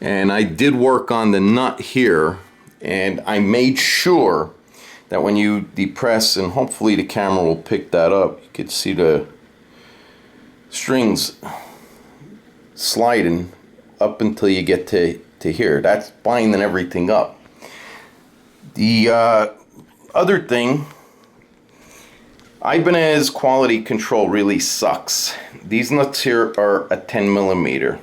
And I did work on the nut here, and I made sure that when you depress, and hopefully the camera will pick that up, you can see the strings sliding up until you get to here. That's binding everything up. The other thing, IBanez quality control really sucks. These nuts here are a 10mm.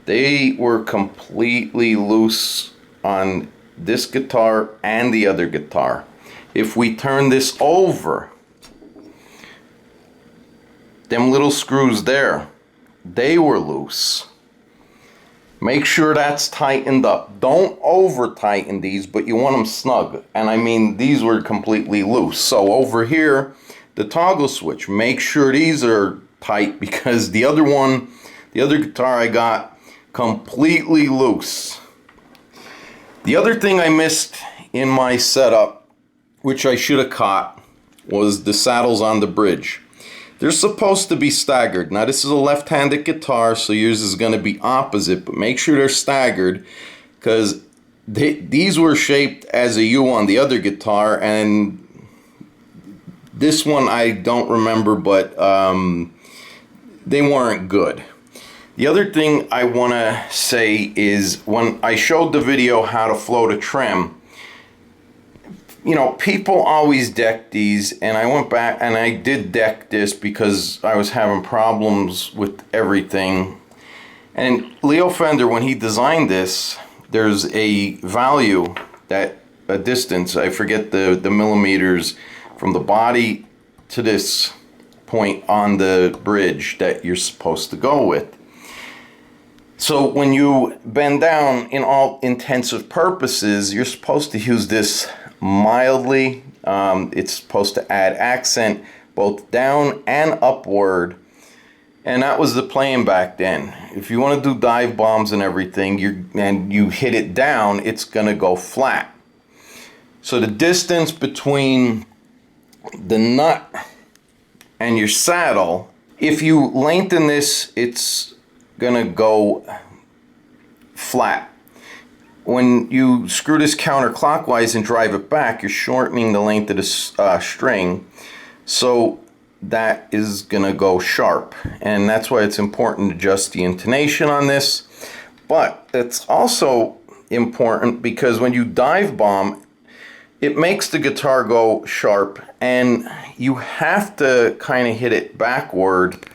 They were completely loose on this guitar and the other guitar. If we turn this over, them little screws there, they were loose. Make sure that's tightened up. Don't over tighten these, but you want them snug. And I mean, these were completely loose. So over here, the toggle switch, make sure these are tight, because the other guitar I got completely loose. The other thing I missed in my setup, which I should have caught, was the saddles on the bridge. They're supposed to be staggered. Now this is a left-handed guitar, so yours is going to be opposite, but make sure they're staggered, because these were shaped as a U on the other guitar, and this one I don't remember, but they weren't good. The other thing I want to say is, when I showed the video how to float a trem, you know, people always deck these, and I went back and I did deck this because I was having problems with everything. And Leo Fender, when he designed this, there's a value, that a distance, I forget the millimeters, from the body to this point on the bridge that you're supposed to go with. So when you bend down, in all intensive purposes, you're supposed to use this mildly. It's supposed to add accent both down and upward, and that was the plan back then. If you want to do dive bombs and everything, and you hit it down, it's gonna go flat. So the distance between the nut and your saddle, if you lengthen this, it's gonna go flat. When you screw this counterclockwise and drive it back, you're shortening the length of the string, so that is gonna go sharp. And that's why it's important to adjust the intonation on this. But it's also important because when you dive bomb, it makes the guitar go sharp, and you have to kind of hit it backward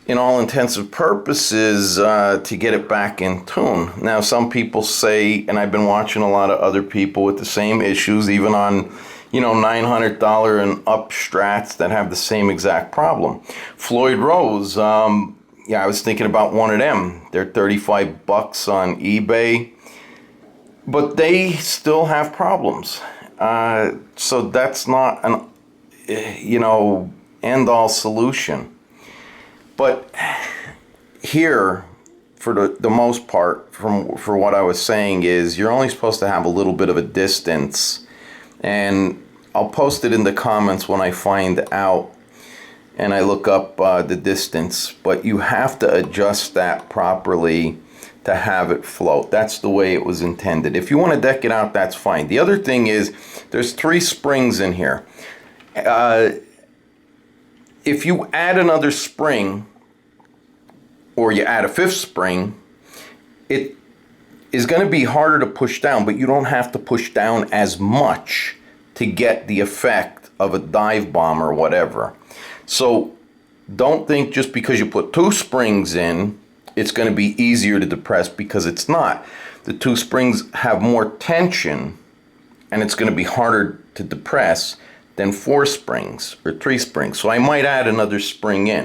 in all intensive purposes to get it back in tune. Now some people say, and I've been watching a lot of other people with the same issues, even on, you know, $900 and up Strats, that have the same exact problem. Floyd Rose, yeah, I was thinking about one of them. They're 35 bucks on eBay, but they still have problems. So that's not an, you know, end-all solution. But here, for the most part, for what I was saying, is you're only supposed to have a little bit of a distance. And I'll post it in the comments when I find out and I look up the distance. But you have to adjust that properly to have it float. That's the way it was intended. If you want to deck it out, that's fine. The other thing is, there's 3 springs in here. If you add another spring, or you add a 5th spring, it is going to be harder to push down, but you don't have to push down as much to get the effect of a dive bomb or whatever. So don't think just because you put 2 springs in, it's going to be easier to depress, because it's not. The 2 springs have more tension, and it's going to be harder to depress than 4 springs or 3 springs. So I might add another spring in.